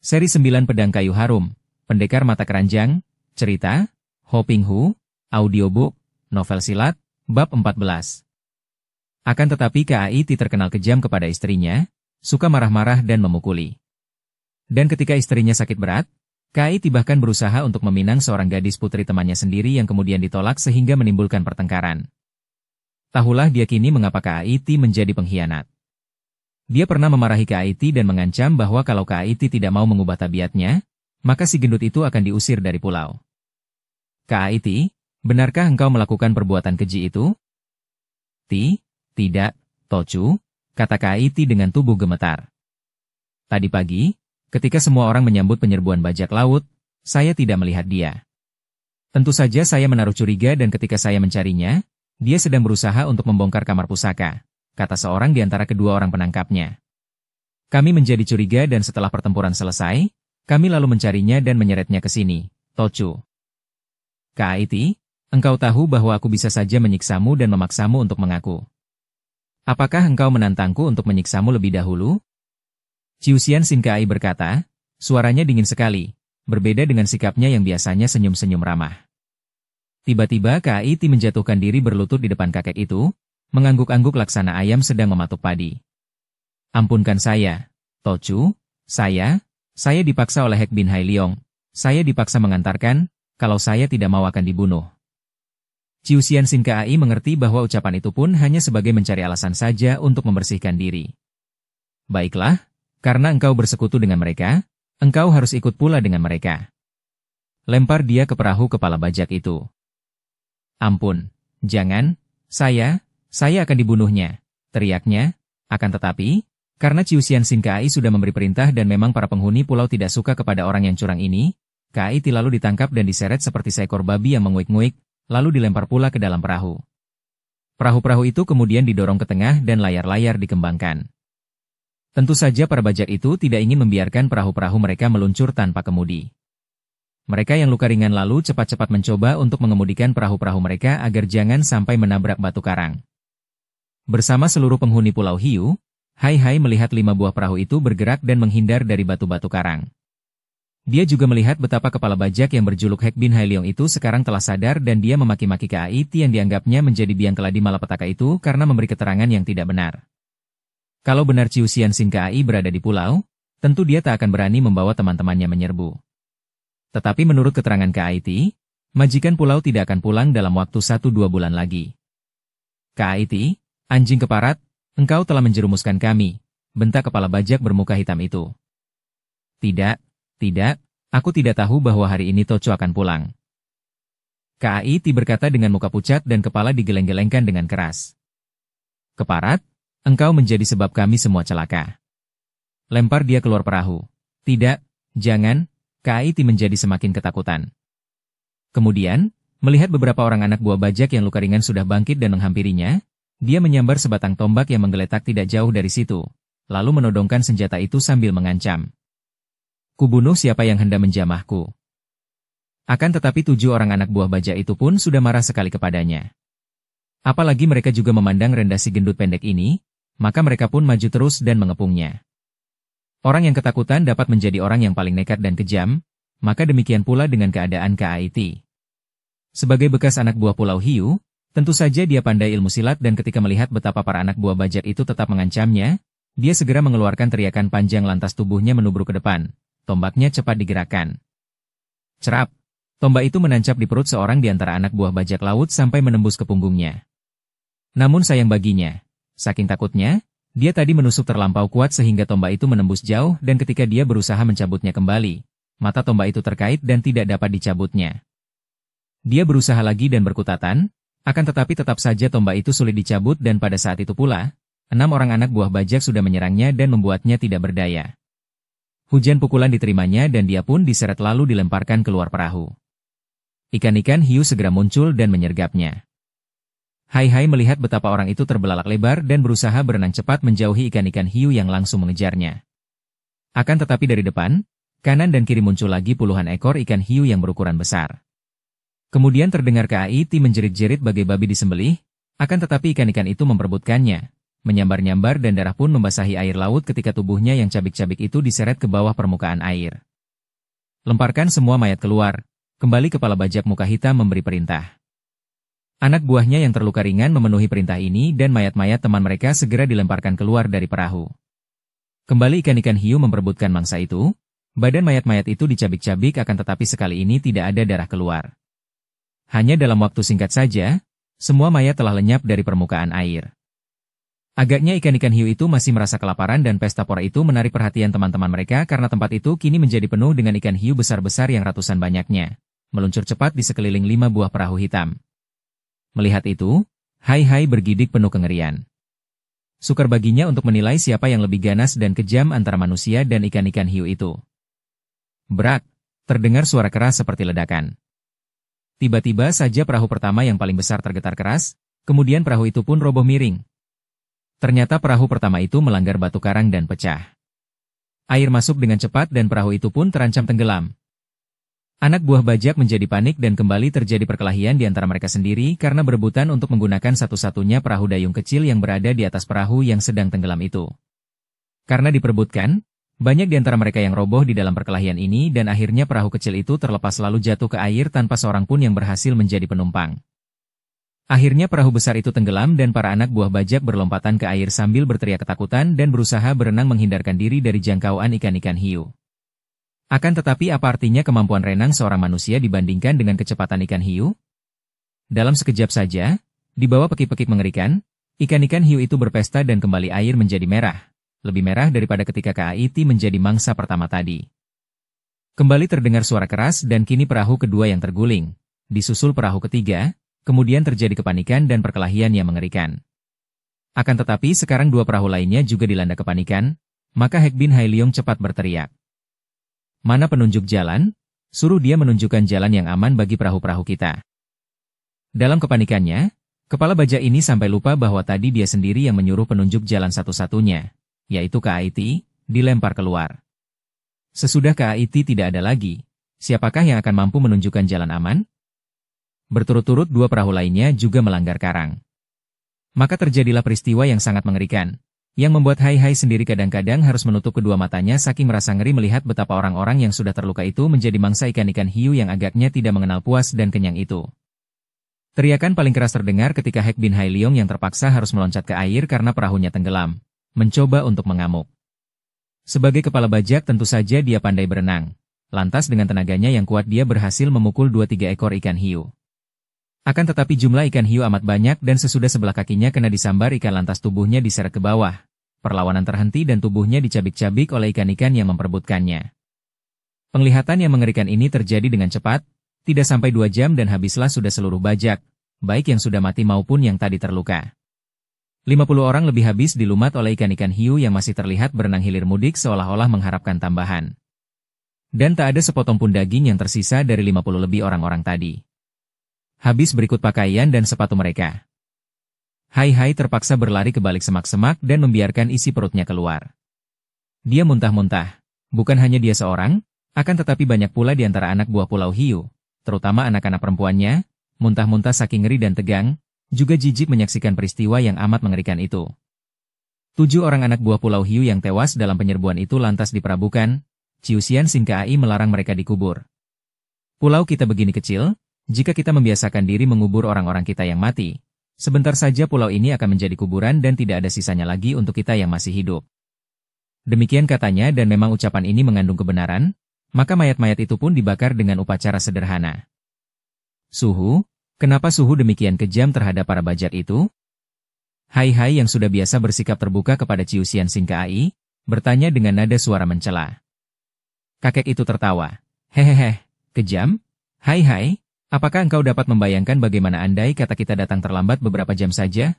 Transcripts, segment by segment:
Seri 9 Pedang Kayu Harum, Pendekar Mata Keranjang, Cerita, Ho Ping Hu, Audiobook, Novel Silat, Bab 14. Akan tetapi Kait terkenal kejam kepada istrinya, suka marah-marah dan memukuli. Dan ketika istrinya sakit berat, Kait bahkan berusaha untuk meminang seorang gadis putri temannya sendiri yang kemudian ditolak sehingga menimbulkan pertengkaran. Tahulah dia kini mengapa Kait menjadi pengkhianat. Dia pernah memarahi Kait dan mengancam bahwa kalau Kait tidak mau mengubah tabiatnya, maka si gendut itu akan diusir dari pulau. Kait, benarkah engkau melakukan perbuatan keji itu? Tidak, Tochu, kata Kait dengan tubuh gemetar. Tadi pagi, ketika semua orang menyambut penyerbuan bajak laut, saya tidak melihat dia. Tentu saja saya menaruh curiga dan ketika saya mencarinya, dia sedang berusaha untuk membongkar kamar pusaka, kata seorang di antara kedua orang penangkapnya. Kami menjadi curiga dan setelah pertempuran selesai, kami lalu mencarinya dan menyeretnya ke sini, Tochu. Kait, engkau tahu bahwa aku bisa saja menyiksamu dan memaksamu untuk mengaku. Apakah engkau menantangku untuk menyiksamu lebih dahulu? Ciusian Sinkai berkata, suaranya dingin sekali, berbeda dengan sikapnya yang biasanya senyum-senyum ramah. Tiba-tiba Kait menjatuhkan diri berlutut di depan kakek itu, mengangguk-angguk laksana ayam sedang mematuk padi. Ampunkan saya, Tochu, saya dipaksa oleh Hek Bin Hai Leong, saya dipaksa mengantarkan, kalau saya tidak mau akan dibunuh. Ciusian Sinkai mengerti bahwa ucapan itu pun hanya sebagai mencari alasan saja untuk membersihkan diri. Baiklah, karena engkau bersekutu dengan mereka, engkau harus ikut pula dengan mereka. Lempar dia ke perahu kepala bajak itu. Ampun, jangan, saya akan dibunuhnya, teriaknya, akan tetapi, karena Ciusian Sinkai sudah memberi perintah dan memang para penghuni pulau tidak suka kepada orang yang curang ini, Kait lalu ditangkap dan diseret seperti seekor babi yang menguik-nguik, lalu dilempar pula ke dalam perahu. Perahu-perahu itu kemudian didorong ke tengah dan layar-layar dikembangkan. Tentu saja para bajak itu tidak ingin membiarkan perahu-perahu mereka meluncur tanpa kemudi. Mereka yang luka ringan lalu cepat-cepat mencoba untuk mengemudikan perahu-perahu mereka agar jangan sampai menabrak batu karang. Bersama seluruh penghuni Pulau Hiu, Hai Hai melihat 5 buah perahu itu bergerak dan menghindar dari batu-batu karang. Dia juga melihat betapa kepala bajak yang berjuluk Hek Bin Hai Leong itu sekarang telah sadar dan dia memaki-maki Kait yang dianggapnya menjadi biang keladi malapetaka itu karena memberi keterangan yang tidak benar. Kalau benar Ciusian Sinkai berada di pulau, tentu dia tak akan berani membawa teman-temannya menyerbu. Tetapi menurut keterangan Kait, majikan pulau tidak akan pulang dalam waktu 1-2 bulan lagi. Kait, anjing keparat, engkau telah menjerumuskan kami, bentak kepala bajak bermuka hitam itu. Tidak, aku tidak tahu bahwa hari ini Tochu akan pulang. Kait berkata dengan muka pucat dan kepala digeleng-gelengkan dengan keras. Keparat, engkau menjadi sebab kami semua celaka. Lempar dia keluar perahu. Tidak, jangan, Kait menjadi semakin ketakutan. Kemudian, melihat beberapa orang anak buah bajak yang luka ringan sudah bangkit dan menghampirinya, dia menyambar sebatang tombak yang menggeletak tidak jauh dari situ, lalu menodongkan senjata itu sambil mengancam. Kubunuh siapa yang hendak menjamahku. Akan tetapi 7 orang anak buah bajak itu pun sudah marah sekali kepadanya. Apalagi mereka juga memandang rendah si gendut pendek ini, maka mereka pun maju terus dan mengepungnya. Orang yang ketakutan dapat menjadi orang yang paling nekat dan kejam, maka demikian pula dengan keadaan Kait. Sebagai bekas anak buah Pulau Hiu, tentu saja dia pandai ilmu silat dan ketika melihat betapa para anak buah bajak itu tetap mengancamnya, dia segera mengeluarkan teriakan panjang lantas tubuhnya menubruk ke depan. Tombaknya cepat digerakkan. Cerap, tombak itu menancap di perut seorang di antara anak buah bajak laut sampai menembus ke punggungnya. Namun sayang baginya, saking takutnya, dia tadi menusuk terlampau kuat sehingga tombak itu menembus jauh dan ketika dia berusaha mencabutnya kembali, mata tombak itu terkait dan tidak dapat dicabutnya. Dia berusaha lagi dan berkutatan, akan tetapi tetap saja tombak itu sulit dicabut dan pada saat itu pula, 6 orang anak buah bajak sudah menyerangnya dan membuatnya tidak berdaya. Hujan pukulan diterimanya dan dia pun diseret lalu dilemparkan keluar perahu. Ikan-ikan hiu segera muncul dan menyergapnya. Hai Hai melihat betapa orang itu terbelalak lebar dan berusaha berenang cepat menjauhi ikan-ikan hiu yang langsung mengejarnya. Akan tetapi dari depan, kanan dan kiri muncul lagi puluhan ekor ikan hiu yang berukuran besar. Kemudian terdengar Kait menjerit-jerit bagai babi disembelih, akan tetapi ikan-ikan itu memperebutkannya, menyambar-nyambar dan darah pun membasahi air laut ketika tubuhnya yang cabik-cabik itu diseret ke bawah permukaan air. Lemparkan semua mayat keluar, kembali kepala bajak muka hitam memberi perintah. Anak buahnya yang terluka ringan memenuhi perintah ini dan mayat-mayat teman mereka segera dilemparkan keluar dari perahu. Kembali ikan-ikan hiu memperebutkan mangsa itu, badan mayat-mayat itu dicabik-cabik akan tetapi sekali ini tidak ada darah keluar. Hanya dalam waktu singkat saja, semua mayat telah lenyap dari permukaan air. Agaknya ikan-ikan hiu itu masih merasa kelaparan dan pesta pora itu menarik perhatian teman-teman mereka karena tempat itu kini menjadi penuh dengan ikan hiu besar-besar yang ratusan banyaknya, meluncur cepat di sekeliling 5 buah perahu hitam. Melihat itu, Hai-Hai bergidik penuh kengerian. Sukar baginya untuk menilai siapa yang lebih ganas dan kejam antara manusia dan ikan-ikan hiu itu. Brak, terdengar suara keras seperti ledakan. Tiba-tiba saja perahu pertama yang paling besar tergetar keras, kemudian perahu itu pun roboh miring. Ternyata perahu pertama itu melanggar batu karang dan pecah. Air masuk dengan cepat dan perahu itu pun terancam tenggelam. Anak buah bajak menjadi panik dan kembali terjadi perkelahian di antara mereka sendiri karena berebutan untuk menggunakan satu-satunya perahu dayung kecil yang berada di atas perahu yang sedang tenggelam itu. Karena diperebutkan, banyak di antara mereka yang roboh di dalam perkelahian ini dan akhirnya perahu kecil itu terlepas lalu jatuh ke air tanpa seorang pun yang berhasil menjadi penumpang. Akhirnya perahu besar itu tenggelam dan para anak buah bajak berlompatan ke air sambil berteriak ketakutan dan berusaha berenang menghindarkan diri dari jangkauan ikan-ikan hiu. Akan tetapi apa artinya kemampuan renang seorang manusia dibandingkan dengan kecepatan ikan hiu? Dalam sekejap saja, di bawah pekik-pekik mengerikan, ikan-ikan hiu itu berpesta dan kembali air menjadi merah, lebih merah daripada ketika KAIT menjadi mangsa pertama tadi. Kembali terdengar suara keras dan kini perahu kedua yang terguling, disusul perahu ketiga, kemudian terjadi kepanikan dan perkelahian yang mengerikan. Akan tetapi sekarang 2 perahu lainnya juga dilanda kepanikan, maka Hek bin Hailiong cepat berteriak. Mana penunjuk jalan? Suruh dia menunjukkan jalan yang aman bagi perahu-perahu kita. Dalam kepanikannya, kepala bajak ini sampai lupa bahwa tadi dia sendiri yang menyuruh penunjuk jalan satu-satunya, yaitu KAIT, dilempar keluar. Sesudah KAIT tidak ada lagi, siapakah yang akan mampu menunjukkan jalan aman? Berturut-turut 2 perahu lainnya juga melanggar karang. Maka terjadilah peristiwa yang sangat mengerikan, yang membuat Hai-Hai sendiri kadang-kadang harus menutup kedua matanya saking merasa ngeri melihat betapa orang-orang yang sudah terluka itu menjadi mangsa ikan-ikan hiu yang agaknya tidak mengenal puas dan kenyang itu. Teriakan paling keras terdengar ketika Hek bin Hailiong yang terpaksa harus meloncat ke air karena perahunya tenggelam, mencoba untuk mengamuk. Sebagai kepala bajak tentu saja dia pandai berenang, lantas dengan tenaganya yang kuat dia berhasil memukul 2-3 ekor ikan hiu. Akan tetapi jumlah ikan hiu amat banyak dan sesudah sebelah kakinya kena disambar ikan lantas tubuhnya diseret ke bawah. Perlawanan terhenti dan tubuhnya dicabik-cabik oleh ikan-ikan yang memperebutkannya. Penglihatan yang mengerikan ini terjadi dengan cepat, tidak sampai 2 jam dan habislah sudah seluruh bajak, baik yang sudah mati maupun yang tadi terluka. 50 orang lebih habis dilumat oleh ikan-ikan hiu yang masih terlihat berenang hilir mudik seolah-olah mengharapkan tambahan. Dan tak ada sepotong pun daging yang tersisa dari 50 lebih orang-orang tadi. Habis berikut pakaian dan sepatu mereka. Hai-Hai terpaksa berlari ke balik semak-semak dan membiarkan isi perutnya keluar. Dia muntah-muntah. Bukan hanya dia seorang, akan tetapi banyak pula di antara anak buah Pulau Hiu, terutama anak-anak perempuannya, muntah-muntah saking ngeri dan tegang, juga jijik menyaksikan peristiwa yang amat mengerikan itu. 7 orang anak buah Pulau Hiu yang tewas dalam penyerbuan itu lantas diperabukan, Ciusian Singkai melarang mereka dikubur. Pulau kita begini kecil, jika kita membiasakan diri mengubur orang-orang kita yang mati, sebentar saja pulau ini akan menjadi kuburan dan tidak ada sisanya lagi untuk kita yang masih hidup. Demikian katanya dan memang ucapan ini mengandung kebenaran, maka mayat-mayat itu pun dibakar dengan upacara sederhana. Suhu, kenapa Suhu demikian kejam terhadap para bajak itu? Hai-Hai yang sudah biasa bersikap terbuka kepada Ciusian Singkai, bertanya dengan nada suara mencela. Kakek itu tertawa. Hehehe, kejam? Hai-Hai. Apakah engkau dapat membayangkan bagaimana andai kata kita datang terlambat beberapa jam saja?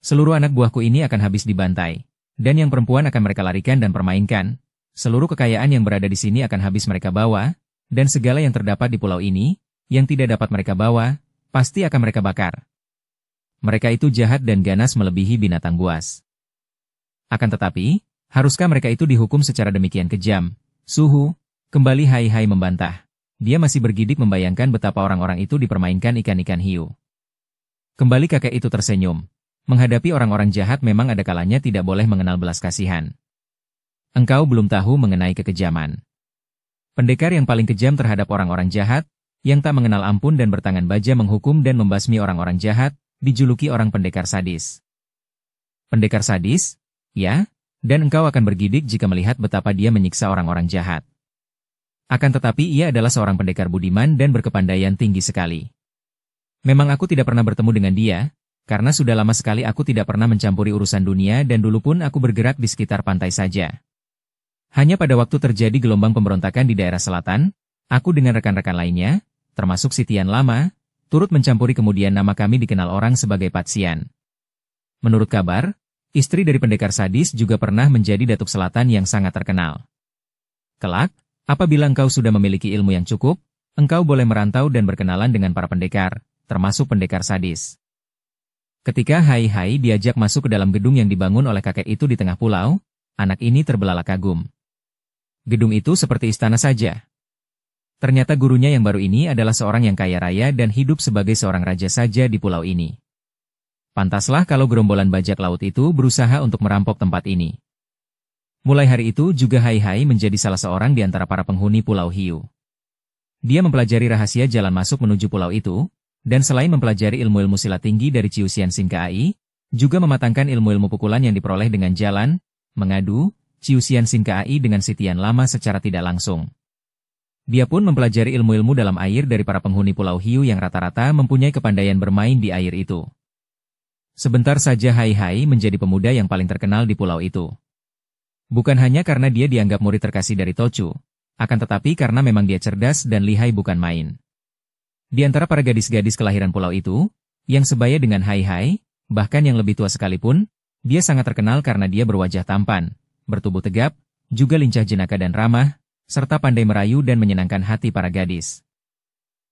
Seluruh anak buahku ini akan habis dibantai, dan yang perempuan akan mereka larikan dan permainkan. Seluruh kekayaan yang berada di sini akan habis mereka bawa, dan segala yang terdapat di pulau ini, yang tidak dapat mereka bawa, pasti akan mereka bakar. Mereka itu jahat dan ganas melebihi binatang buas. Akan tetapi, haruskah mereka itu dihukum secara demikian kejam? Suhu, kembali Hai-Hai membantah. Dia masih bergidik membayangkan betapa orang-orang itu dipermainkan ikan-ikan hiu. Kembali kakek itu tersenyum. menghadapi orang-orang jahat memang ada kalanya tidak boleh mengenal belas kasihan. Engkau belum tahu mengenai kekejaman. Pendekar yang paling kejam terhadap orang-orang jahat, yang tak mengenal ampun dan bertangan baja menghukum dan membasmi orang-orang jahat, dijuluki orang pendekar sadis. Pendekar sadis? Ya, dan engkau akan bergidik jika melihat betapa dia menyiksa orang-orang jahat. Akan tetapi ia adalah seorang pendekar budiman dan berkepandaian tinggi sekali. Memang aku tidak pernah bertemu dengan dia, karena sudah lama sekali aku tidak pernah mencampuri urusan dunia dan dulu pun aku bergerak di sekitar pantai saja. Hanya pada waktu terjadi gelombang pemberontakan di daerah selatan, aku dengan rekan-rekan lainnya, termasuk Sitian Lama, turut mencampuri kemudian nama kami dikenal orang sebagai Patsian. Menurut kabar, istri dari pendekar sadis juga pernah menjadi datuk selatan yang sangat terkenal. Kelak, apabila engkau sudah memiliki ilmu yang cukup, engkau boleh merantau dan berkenalan dengan para pendekar, termasuk pendekar sadis. Ketika Hai Hai diajak masuk ke dalam gedung yang dibangun oleh kakek itu di tengah pulau, anak ini terbelalak kagum. Gedung itu seperti istana saja. Ternyata gurunya yang baru ini adalah seorang yang kaya raya dan hidup sebagai seorang raja saja di pulau ini. Pantaslah kalau gerombolan bajak laut itu berusaha untuk merampok tempat ini. Mulai hari itu juga Hai Hai menjadi salah seorang di antara para penghuni Pulau Hiu. Dia mempelajari rahasia jalan masuk menuju pulau itu, dan selain mempelajari ilmu-ilmu silat tinggi dari Ciusian Sinkai, juga mematangkan ilmu-ilmu pukulan yang diperoleh dengan jalan, mengadu, Ciusian Sinkai dengan Sitian Lama secara tidak langsung. Dia pun mempelajari ilmu-ilmu dalam air dari para penghuni Pulau Hiu yang rata-rata mempunyai kepandaian bermain di air itu. Sebentar saja Hai Hai menjadi pemuda yang paling terkenal di pulau itu. Bukan hanya karena dia dianggap murid terkasih dari Tochu, akan tetapi karena memang dia cerdas dan lihai bukan main. Di antara para gadis-gadis kelahiran pulau itu, yang sebaya dengan Hai Hai, bahkan yang lebih tua sekalipun, dia sangat terkenal karena dia berwajah tampan, bertubuh tegap, juga lincah jenaka dan ramah, serta pandai merayu dan menyenangkan hati para gadis.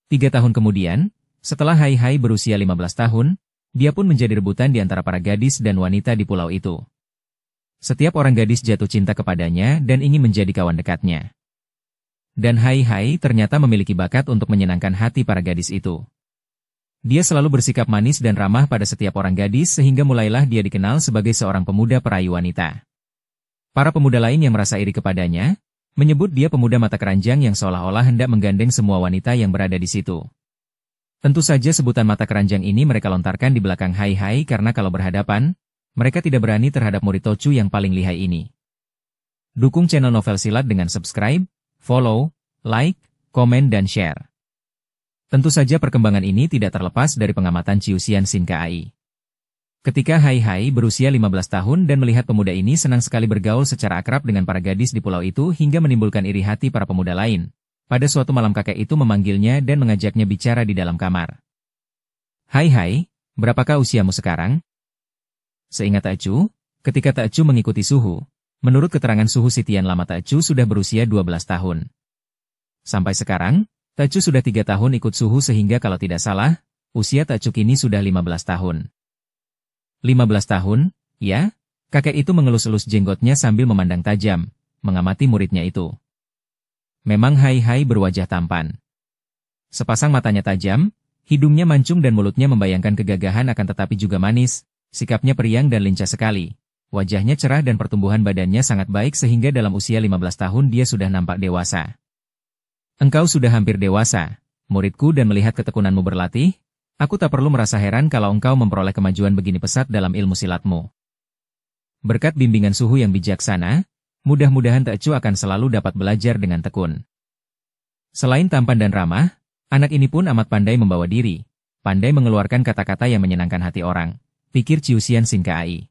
3 tahun kemudian, setelah Hai Hai berusia 15 tahun, dia pun menjadi rebutan di antara para gadis dan wanita di pulau itu. Setiap orang gadis jatuh cinta kepadanya dan ingin menjadi kawan dekatnya. Dan Hai Hai ternyata memiliki bakat untuk menyenangkan hati para gadis itu. Dia selalu bersikap manis dan ramah pada setiap orang gadis sehingga mulailah dia dikenal sebagai seorang pemuda perayu wanita. Para pemuda lain yang merasa iri kepadanya, menyebut dia pemuda mata keranjang yang seolah-olah hendak menggandeng semua wanita yang berada di situ. Tentu saja sebutan mata keranjang ini mereka lontarkan di belakang Hai Hai karena kalau berhadapan, mereka tidak berani terhadap murid Tochu yang paling lihai ini. Dukung channel Novel Silat dengan subscribe, follow, like, komen dan share. Tentu saja perkembangan ini tidak terlepas dari pengamatan Ciusian Sinkai. Ketika Hai Hai berusia 15 tahun dan melihat pemuda ini senang sekali bergaul secara akrab dengan para gadis di pulau itu hingga menimbulkan iri hati para pemuda lain. Pada suatu malam kakek itu memanggilnya dan mengajaknya bicara di dalam kamar. Hai Hai, berapakah usiamu sekarang? Seingat Tachu, ketika Tachu mengikuti suhu, menurut keterangan suhu Sitian Lama Tachu sudah berusia 12 tahun. Sampai sekarang, Tachu sudah 3 tahun ikut suhu sehingga kalau tidak salah, usia Tachu kini sudah 15 tahun. 15 tahun, ya? Kakek itu mengelus-elus jenggotnya sambil memandang tajam, mengamati muridnya itu. Memang Hai Hai berwajah tampan. Sepasang matanya tajam, hidungnya mancung dan mulutnya membayangkan kegagahan akan tetapi juga manis, sikapnya periang dan lincah sekali. Wajahnya cerah dan pertumbuhan badannya sangat baik sehingga dalam usia 15 tahun dia sudah nampak dewasa. Engkau sudah hampir dewasa, muridku dan melihat ketekunanmu berlatih, aku tak perlu merasa heran kalau engkau memperoleh kemajuan begini pesat dalam ilmu silatmu. Berkat bimbingan suhu yang bijaksana, mudah-mudahan Tachu akan selalu dapat belajar dengan tekun. Selain tampan dan ramah, anak ini pun amat pandai membawa diri, pandai mengeluarkan kata-kata yang menyenangkan hati orang, pikir Ciusian Sinkai.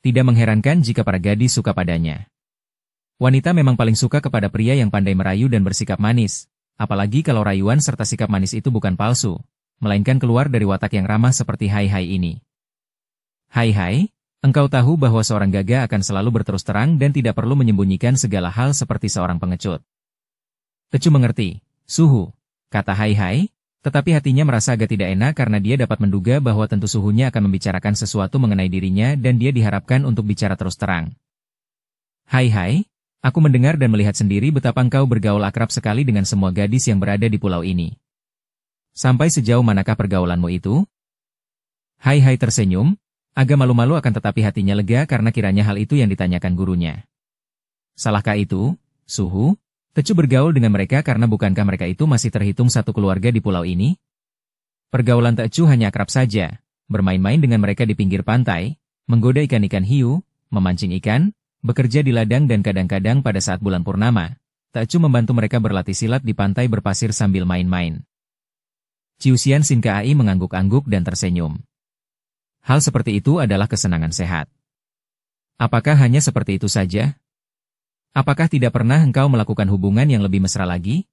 Tidak mengherankan jika para gadis suka padanya. Wanita memang paling suka kepada pria yang pandai merayu dan bersikap manis, apalagi kalau rayuan serta sikap manis itu bukan palsu, melainkan keluar dari watak yang ramah seperti Hai Hai ini. Hai Hai, engkau tahu bahwa seorang gagah akan selalu berterus terang dan tidak perlu menyembunyikan segala hal seperti seorang pengecut. Tachu mengerti, suhu, kata Hai Hai, tetapi hatinya merasa agak tidak enak karena dia dapat menduga bahwa tentu suhunya akan membicarakan sesuatu mengenai dirinya dan dia diharapkan untuk bicara terus terang. Hai Hai, aku mendengar dan melihat sendiri betapa engkau bergaul akrab sekali dengan semua gadis yang berada di pulau ini. Sampai sejauh manakah pergaulanmu itu? Hai Hai tersenyum, Agak malu-malu akan tetapi hatinya lega karena kiranya hal itu yang ditanyakan gurunya. Salahkah itu, Suhu? Tecu bergaul dengan mereka karena bukankah mereka itu masih terhitung satu keluarga di pulau ini? Pergaulan Tecu hanya akrab saja, bermain-main dengan mereka di pinggir pantai, menggoda ikan-ikan hiu, memancing ikan, bekerja di ladang dan kadang-kadang pada saat bulan purnama, Tecu membantu mereka berlatih silat di pantai berpasir sambil main-main. Ciusian Sinkai mengangguk-angguk dan tersenyum. Hal seperti itu adalah kesenangan sehat. Apakah hanya seperti itu saja? Apakah tidak pernah engkau melakukan hubungan yang lebih mesra lagi?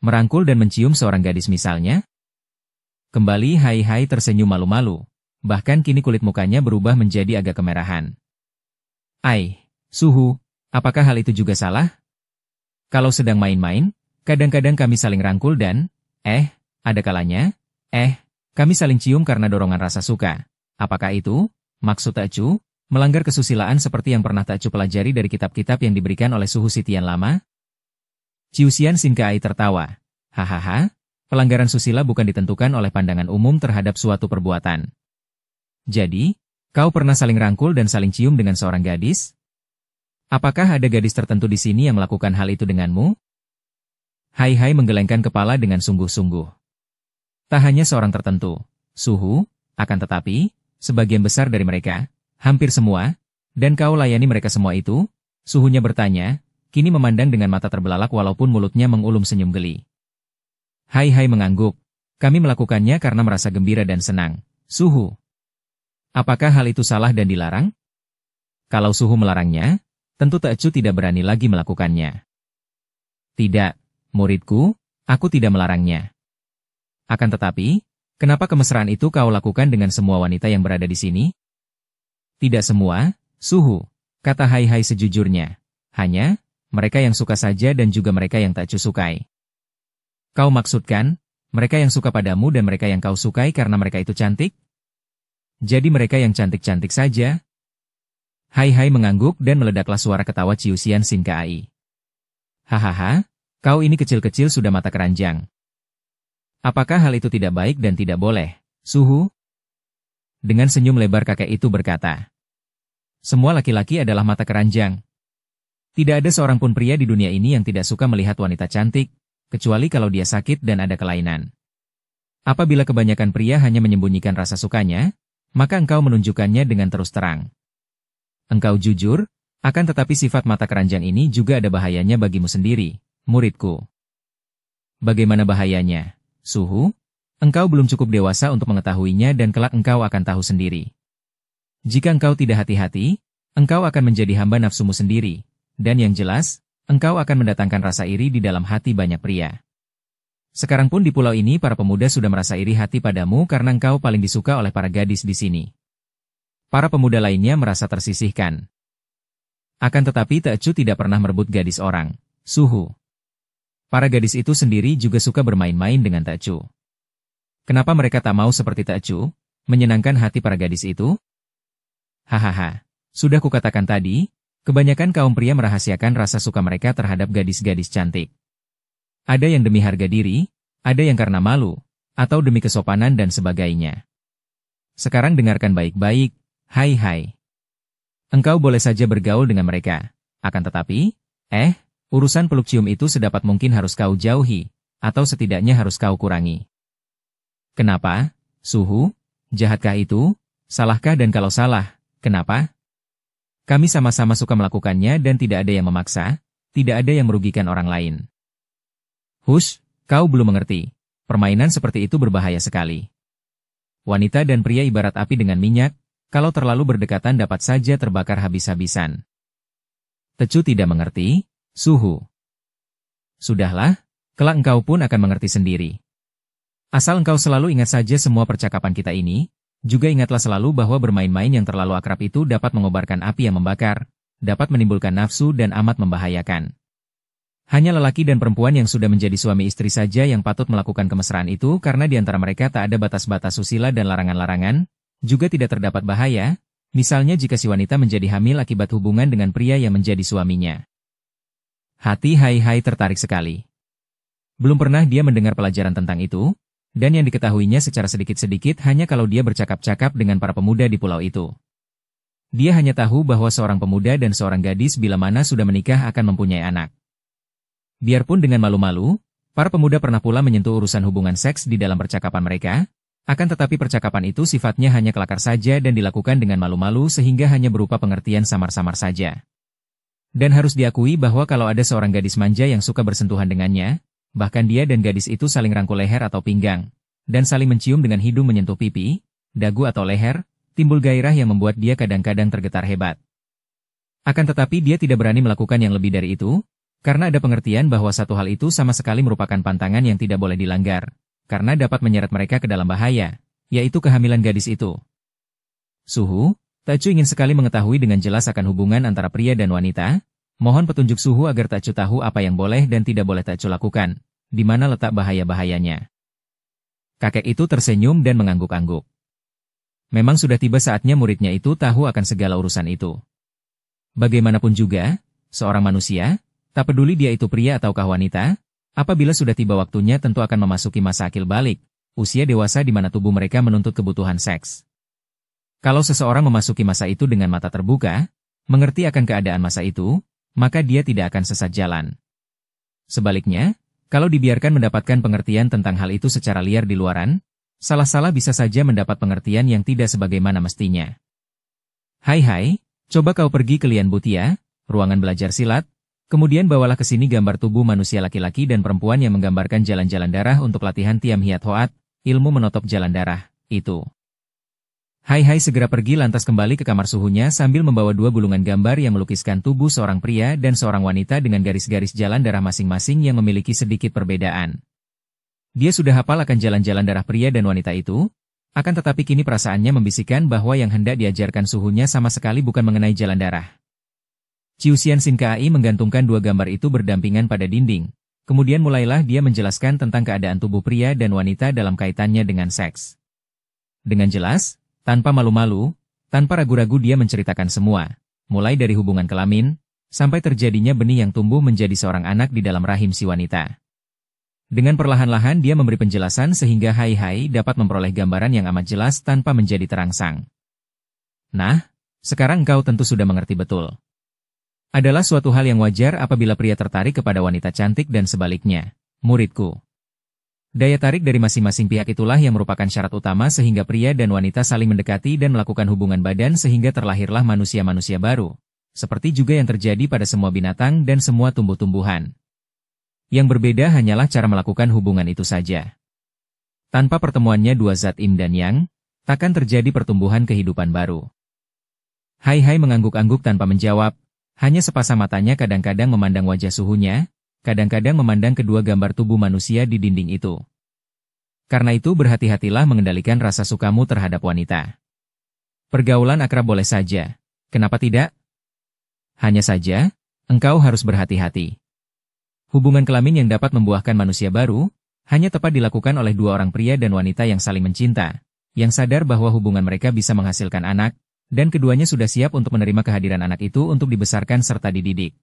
Merangkul dan mencium seorang gadis misalnya? Kembali Hai tersenyum malu-malu, bahkan kini kulit mukanya berubah menjadi agak kemerahan. Suhu, apakah hal itu juga salah? Kalau sedang main-main, kadang-kadang kami saling rangkul dan, ada kalanya, kami saling cium karena dorongan rasa suka. Apakah itu, maksud Tecu, melanggar kesusilaan seperti yang pernah Tecu pelajari dari kitab-kitab yang diberikan oleh Suhu Sitian lama? Ciusian Sinkai tertawa. Hahaha, pelanggaran susila bukan ditentukan oleh pandangan umum terhadap suatu perbuatan. Jadi, kau pernah saling rangkul dan saling cium dengan seorang gadis? Apakah ada gadis tertentu di sini yang melakukan hal itu denganmu? Hai menggelengkan kepala dengan sungguh-sungguh. Tak hanya seorang tertentu, Suhu, akan tetapi, sebagian besar dari mereka, hampir semua, dan kau layani mereka semua itu? Suhunya bertanya, kini memandang dengan mata terbelalak walaupun mulutnya mengulum senyum geli. Hai mengangguk, kami melakukannya karena merasa gembira dan senang, Suhu. Apakah hal itu salah dan dilarang? Kalau Suhu melarangnya, tentu Tecu tidak berani lagi melakukannya. Tidak, muridku, aku tidak melarangnya. Akan tetapi, kenapa kemesraan itu kau lakukan dengan semua wanita yang berada di sini? Tidak semua, Suhu, kata Hai sejujurnya. Hanya, mereka yang suka saja dan juga mereka yang Tecu sukai. Kau maksudkan, mereka yang suka padamu dan mereka yang kau sukai karena mereka itu cantik? Jadi mereka yang cantik-cantik saja? Hai mengangguk dan meledaklah suara ketawa ciusian Sinkai. Hahaha, kau ini kecil-kecil sudah mata keranjang. Apakah hal itu tidak baik dan tidak boleh, Suhu? Dengan senyum lebar kakek itu berkata. Semua laki-laki adalah mata keranjang. Tidak ada seorang pun pria di dunia ini yang tidak suka melihat wanita cantik, kecuali kalau dia sakit dan ada kelainan. Apabila kebanyakan pria hanya menyembunyikan rasa sukanya, maka engkau menunjukkannya dengan terus terang. Engkau jujur, akan tetapi sifat mata keranjang ini juga ada bahayanya bagimu sendiri, muridku. Bagaimana bahayanya, Suhu? Engkau belum cukup dewasa untuk mengetahuinya dan kelak engkau akan tahu sendiri. Jika engkau tidak hati-hati, engkau akan menjadi hamba nafsumu sendiri, dan yang jelas, engkau akan mendatangkan rasa iri di dalam hati banyak pria. Sekarang pun di pulau ini para pemuda sudah merasa iri hati padamu karena engkau paling disuka oleh para gadis di sini. Para pemuda lainnya merasa tersisihkan. Akan tetapi Tecu tidak pernah merebut gadis orang, Suhu. Para gadis itu sendiri juga suka bermain-main dengan Tecu. Kenapa mereka tak mau seperti Tecu, menyenangkan hati para gadis itu? Hahaha, sudah kukatakan tadi, kebanyakan kaum pria merahasiakan rasa suka mereka terhadap gadis-gadis cantik. Ada yang demi harga diri, ada yang karena malu, atau demi kesopanan dan sebagainya. Sekarang dengarkan baik-baik, Hai. Engkau boleh saja bergaul dengan mereka, akan tetapi, urusan peluk cium itu sedapat mungkin harus kau jauhi, atau setidaknya harus kau kurangi. Kenapa, Suhu? Jahatkah itu? Salahkah dan kalau salah, kenapa? Kami sama-sama suka melakukannya dan tidak ada yang memaksa, tidak ada yang merugikan orang lain. Hush, kau belum mengerti. Permainan seperti itu berbahaya sekali. Wanita dan pria ibarat api dengan minyak, kalau terlalu berdekatan dapat saja terbakar habis-habisan. Tecu tidak mengerti, Suhu. Sudahlah, kelak engkau pun akan mengerti sendiri. Asal engkau selalu ingat saja semua percakapan kita ini, juga ingatlah selalu bahwa bermain-main yang terlalu akrab itu dapat mengobarkan api yang membakar, dapat menimbulkan nafsu dan amat membahayakan. Hanya lelaki dan perempuan yang sudah menjadi suami istri saja yang patut melakukan kemesraan itu karena di antara mereka tak ada batas-batas susila dan larangan-larangan, juga tidak terdapat bahaya, misalnya jika si wanita menjadi hamil akibat hubungan dengan pria yang menjadi suaminya. Hati Hai tertarik sekali. Belum pernah dia mendengar pelajaran tentang itu, dan yang diketahuinya secara sedikit-sedikit hanya kalau dia bercakap-cakap dengan para pemuda di pulau itu. Dia hanya tahu bahwa seorang pemuda dan seorang gadis bila mana sudah menikah akan mempunyai anak. Biarpun dengan malu-malu, para pemuda pernah pula menyentuh urusan hubungan seks di dalam percakapan mereka, akan tetapi percakapan itu sifatnya hanya kelakar saja dan dilakukan dengan malu-malu sehingga hanya berupa pengertian samar-samar saja. Dan harus diakui bahwa kalau ada seorang gadis manja yang suka bersentuhan dengannya, bahkan dia dan gadis itu saling rangkul leher atau pinggang, dan saling mencium dengan hidung menyentuh pipi, dagu atau leher, timbul gairah yang membuat dia kadang-kadang tergetar hebat. Akan tetapi dia tidak berani melakukan yang lebih dari itu, karena ada pengertian bahwa satu hal itu sama sekali merupakan pantangan yang tidak boleh dilanggar, karena dapat menyeret mereka ke dalam bahaya, yaitu kehamilan gadis itu. Suhu, Tacu ingin sekali mengetahui dengan jelas akan hubungan antara pria dan wanita. Mohon petunjuk Suhu agar Tacu tahu apa yang boleh dan tidak boleh Tacu lakukan, di mana letak bahaya-bahayanya. Kakek itu tersenyum dan mengangguk-angguk. Memang sudah tiba saatnya muridnya itu tahu akan segala urusan itu. Bagaimanapun juga, seorang manusia, tak peduli dia itu pria ataukah wanita, apabila sudah tiba waktunya tentu akan memasuki masa akil balik, usia dewasa di mana tubuh mereka menuntut kebutuhan seks. Kalau seseorang memasuki masa itu dengan mata terbuka, mengerti akan keadaan masa itu, maka dia tidak akan sesat jalan. Sebaliknya, kalau dibiarkan mendapatkan pengertian tentang hal itu secara liar di luaran, salah-salah bisa saja mendapat pengertian yang tidak sebagaimana mestinya. Hai, coba kau pergi ke Lian Butia, ruangan belajar silat, kemudian bawalah ke sini gambar tubuh manusia laki-laki dan perempuan yang menggambarkan jalan-jalan darah untuk latihan Tiam Hiat Hoat, ilmu menotop jalan darah, itu. Hai segera pergi lantas kembali ke kamar Suhunya sambil membawa dua gulungan gambar yang melukiskan tubuh seorang pria dan seorang wanita dengan garis-garis jalan darah masing-masing yang memiliki sedikit perbedaan. Dia sudah hafal akan jalan-jalan darah pria dan wanita itu, akan tetapi kini perasaannya membisikkan bahwa yang hendak diajarkan Suhunya sama sekali bukan mengenai jalan darah. Ciu Xian Sin Kai menggantungkan dua gambar itu berdampingan pada dinding, kemudian mulailah dia menjelaskan tentang keadaan tubuh pria dan wanita dalam kaitannya dengan seks. Dengan jelas, tanpa malu-malu, tanpa ragu-ragu dia menceritakan semua, mulai dari hubungan kelamin, sampai terjadinya benih yang tumbuh menjadi seorang anak di dalam rahim si wanita. Dengan perlahan-lahan dia memberi penjelasan sehingga Hai dapat memperoleh gambaran yang amat jelas tanpa menjadi terangsang. Nah, sekarang engkau tentu sudah mengerti betul. Adalah suatu hal yang wajar apabila pria tertarik kepada wanita cantik dan sebaliknya, muridku. Daya tarik dari masing-masing pihak itulah yang merupakan syarat utama sehingga pria dan wanita saling mendekati dan melakukan hubungan badan sehingga terlahirlah manusia-manusia baru, seperti juga yang terjadi pada semua binatang dan semua tumbuh-tumbuhan. Yang berbeda hanyalah cara melakukan hubungan itu saja. Tanpa pertemuannya dua zat Im dan Yang, takkan terjadi pertumbuhan kehidupan baru. Hai mengangguk-angguk tanpa menjawab, hanya sepasang matanya kadang-kadang memandang wajah Suhunya, kadang-kadang memandang kedua gambar tubuh manusia di dinding itu. Karena itu berhati-hatilah mengendalikan rasa sukamu terhadap wanita. Pergaulan akrab boleh saja, kenapa tidak? Hanya saja, engkau harus berhati-hati. Hubungan kelamin yang dapat membuahkan manusia baru, hanya tepat dilakukan oleh dua orang pria dan wanita yang saling mencinta, yang sadar bahwa hubungan mereka bisa menghasilkan anak, dan keduanya sudah siap untuk menerima kehadiran anak itu untuk dibesarkan serta dididik.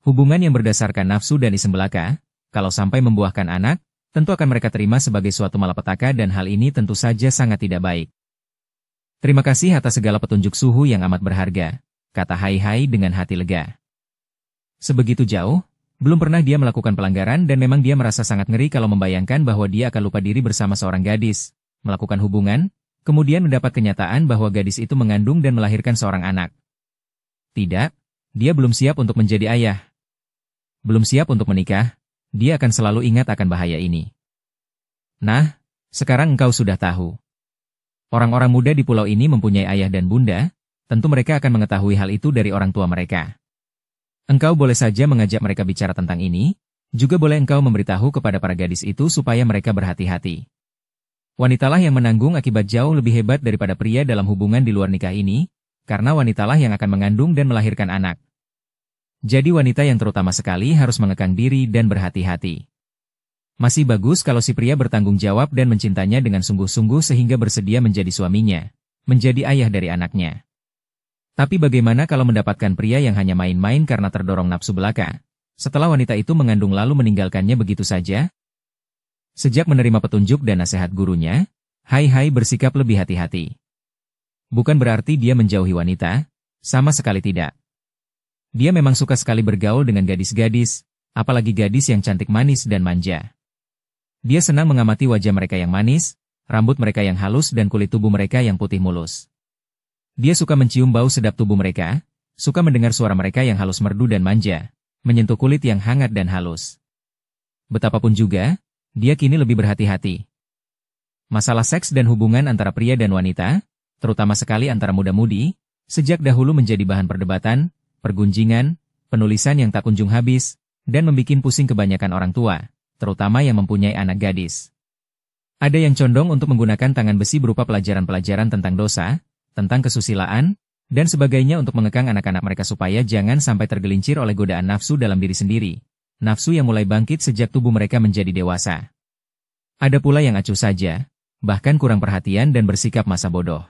Hubungan yang berdasarkan nafsu dan isem belaka, kalau sampai membuahkan anak, tentu akan mereka terima sebagai suatu malapetaka dan hal ini tentu saja sangat tidak baik. Terima kasih atas segala petunjuk Suhu yang amat berharga, kata Hai dengan hati lega. Sebegitu jauh, belum pernah dia melakukan pelanggaran dan memang dia merasa sangat ngeri kalau membayangkan bahwa dia akan lupa diri bersama seorang gadis, melakukan hubungan, kemudian mendapat kenyataan bahwa gadis itu mengandung dan melahirkan seorang anak. Tidak, dia belum siap untuk menjadi ayah. Belum siap untuk menikah, dia akan selalu ingat akan bahaya ini. Nah, sekarang engkau sudah tahu. Orang-orang muda di pulau ini mempunyai ayah dan bunda, tentu mereka akan mengetahui hal itu dari orang tua mereka. Engkau boleh saja mengajak mereka bicara tentang ini, juga boleh engkau memberitahu kepada para gadis itu supaya mereka berhati-hati. Wanitalah yang menanggung akibat jauh lebih hebat daripada pria dalam hubungan di luar nikah ini, karena wanitalah yang akan mengandung dan melahirkan anak. Jadi wanita yang terutama sekali harus mengekang diri dan berhati-hati. Masih bagus kalau si pria bertanggung jawab dan mencintanya dengan sungguh-sungguh sehingga bersedia menjadi suaminya, menjadi ayah dari anaknya. Tapi bagaimana kalau mendapatkan pria yang hanya main-main karena terdorong nafsu belaka, setelah wanita itu mengandung lalu meninggalkannya begitu saja? Sejak menerima petunjuk dan nasihat gurunya, Hai Hai bersikap lebih hati-hati. Bukan berarti dia menjauhi wanita, sama sekali tidak. Dia memang suka sekali bergaul dengan gadis-gadis, apalagi gadis yang cantik manis dan manja. Dia senang mengamati wajah mereka yang manis, rambut mereka yang halus dan kulit tubuh mereka yang putih mulus. Dia suka mencium bau sedap tubuh mereka, suka mendengar suara mereka yang halus merdu dan manja, menyentuh kulit yang hangat dan halus. Betapapun juga, dia kini lebih berhati-hati. Masalah seks dan hubungan antara pria dan wanita, terutama sekali antara muda-mudi, sejak dahulu menjadi bahan perdebatan, pergunjingan, penulisan yang tak kunjung habis, dan membikin pusing kebanyakan orang tua, terutama yang mempunyai anak gadis. Ada yang condong untuk menggunakan tangan besi berupa pelajaran-pelajaran tentang dosa, tentang kesusilaan, dan sebagainya untuk mengekang anak-anak mereka supaya jangan sampai tergelincir oleh godaan nafsu dalam diri sendiri. Nafsu yang mulai bangkit sejak tubuh mereka menjadi dewasa. Ada pula yang acuh saja, bahkan kurang perhatian dan bersikap masa bodoh.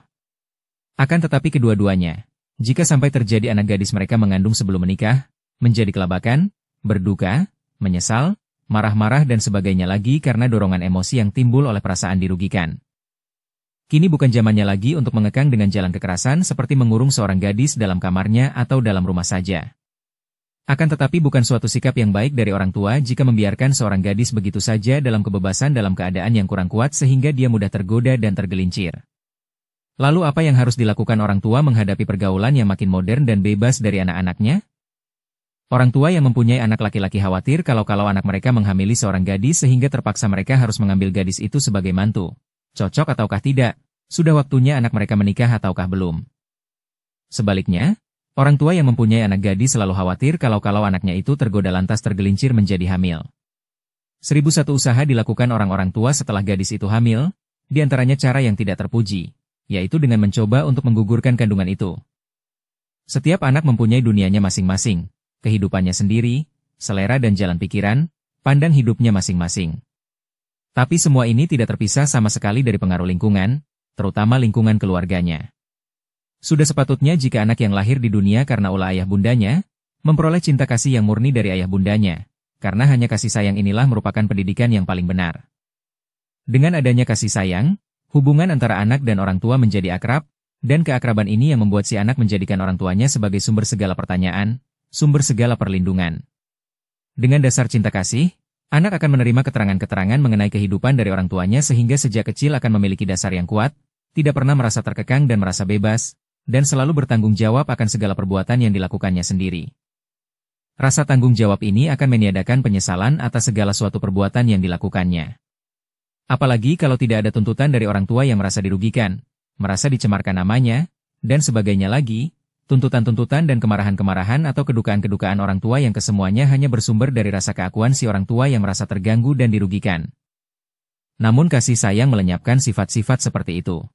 Akan tetapi kedua-duanya, jika sampai terjadi anak gadis mereka mengandung sebelum menikah, menjadi kelabakan, berduka, menyesal, marah-marah dan sebagainya lagi karena dorongan emosi yang timbul oleh perasaan dirugikan. Kini bukan zamannya lagi untuk mengekang dengan jalan kekerasan seperti mengurung seorang gadis dalam kamarnya atau dalam rumah saja. Akan tetapi bukan suatu sikap yang baik dari orang tua jika membiarkan seorang gadis begitu saja dalam kebebasan dalam keadaan yang kurang kuat sehingga dia mudah tergoda dan tergelincir. Lalu apa yang harus dilakukan orang tua menghadapi pergaulan yang makin modern dan bebas dari anak-anaknya? Orang tua yang mempunyai anak laki-laki khawatir kalau anak mereka menghamili seorang gadis sehingga terpaksa mereka harus mengambil gadis itu sebagai mantu. Cocok ataukah tidak? Sudah waktunya anak mereka menikah ataukah belum? Sebaliknya, orang tua yang mempunyai anak gadis selalu khawatir kalau anaknya itu tergoda lantas tergelincir menjadi hamil. 1001 usaha dilakukan orang-orang tua setelah gadis itu hamil, diantaranya cara yang tidak terpuji, yaitu dengan mencoba untuk menggugurkan kandungan itu. Setiap anak mempunyai dunianya masing-masing, kehidupannya sendiri, selera dan jalan pikiran, pandang hidupnya masing-masing. Tapi semua ini tidak terpisah sama sekali dari pengaruh lingkungan, terutama lingkungan keluarganya. Sudah sepatutnya jika anak yang lahir di dunia karena ulah ayah bundanya, memperoleh cinta kasih yang murni dari ayah bundanya, karena hanya kasih sayang inilah merupakan pendidikan yang paling benar. Dengan adanya kasih sayang, hubungan antara anak dan orang tua menjadi akrab, dan keakraban ini yang membuat si anak menjadikan orang tuanya sebagai sumber segala pertanyaan, sumber segala perlindungan. Dengan dasar cinta kasih, anak akan menerima keterangan-keterangan mengenai kehidupan dari orang tuanya sehingga sejak kecil akan memiliki dasar yang kuat, tidak pernah merasa terkekang dan merasa bebas, dan selalu bertanggung jawab akan segala perbuatan yang dilakukannya sendiri. Rasa tanggung jawab ini akan meniadakan penyesalan atas segala suatu perbuatan yang dilakukannya. Apalagi kalau tidak ada tuntutan dari orang tua yang merasa dirugikan, merasa dicemarkan namanya, dan sebagainya lagi, tuntutan-tuntutan dan kemarahan-kemarahan atau kedukaan-kedukaan orang tua yang kesemuanya hanya bersumber dari rasa keakuan si orang tua yang merasa terganggu dan dirugikan. Namun kasih sayang melenyapkan sifat-sifat seperti itu.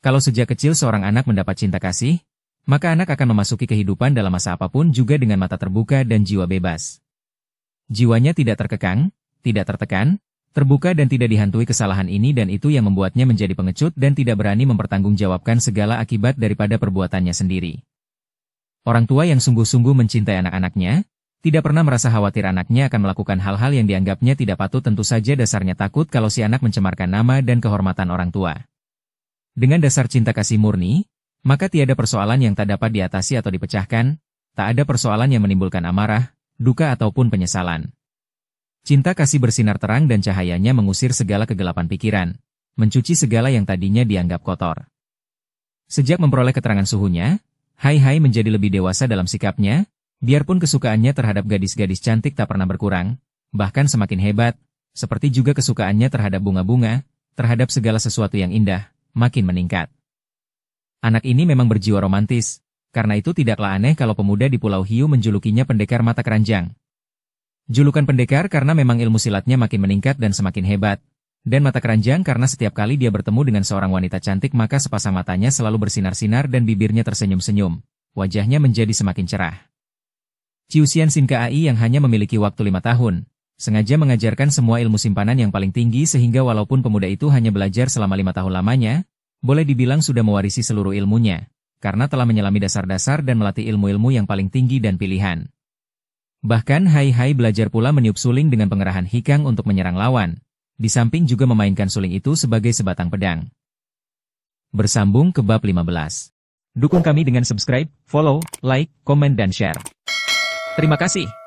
Kalau sejak kecil seorang anak mendapat cinta kasih, maka anak akan memasuki kehidupan dalam masa apapun juga dengan mata terbuka dan jiwa bebas. Jiwanya tidak terkekang, tidak tertekan, terbuka dan tidak dihantui kesalahan ini dan itu yang membuatnya menjadi pengecut dan tidak berani mempertanggungjawabkan segala akibat daripada perbuatannya sendiri. Orang tua yang sungguh-sungguh mencintai anak-anaknya, tidak pernah merasa khawatir anaknya akan melakukan hal-hal yang dianggapnya tidak patut tentu saja dasarnya takut kalau si anak mencemarkan nama dan kehormatan orang tua. Dengan dasar cinta kasih murni, maka tiada persoalan yang tak dapat diatasi atau dipecahkan, tak ada persoalan yang menimbulkan amarah, duka ataupun penyesalan. Cinta kasih bersinar terang dan cahayanya mengusir segala kegelapan pikiran, mencuci segala yang tadinya dianggap kotor. Sejak memperoleh keterangan suhunya, Hai Hai menjadi lebih dewasa dalam sikapnya, biarpun kesukaannya terhadap gadis-gadis cantik tak pernah berkurang, bahkan semakin hebat, seperti juga kesukaannya terhadap bunga-bunga, terhadap segala sesuatu yang indah, makin meningkat. Anak ini memang berjiwa romantis, karena itu tidaklah aneh kalau pemuda di Pulau Hiu menjulukinya pendekar mata keranjang. Julukan pendekar karena memang ilmu silatnya makin meningkat dan semakin hebat, dan mata keranjang karena setiap kali dia bertemu dengan seorang wanita cantik maka sepasang matanya selalu bersinar-sinar dan bibirnya tersenyum-senyum, wajahnya menjadi semakin cerah. Ciusian Sin Kai yang hanya memiliki waktu 5 tahun, sengaja mengajarkan semua ilmu simpanan yang paling tinggi sehingga walaupun pemuda itu hanya belajar selama 5 tahun lamanya, boleh dibilang sudah mewarisi seluruh ilmunya, karena telah menyelami dasar-dasar dan melatih ilmu-ilmu yang paling tinggi dan pilihan. Bahkan Hai Hai belajar pula meniup suling dengan pengerahan hikang untuk menyerang lawan, Di samping juga memainkan suling itu sebagai sebatang pedang. Bersambung ke bab 15. Dukung kami dengan subscribe, follow, like, komen dan share. Terima kasih.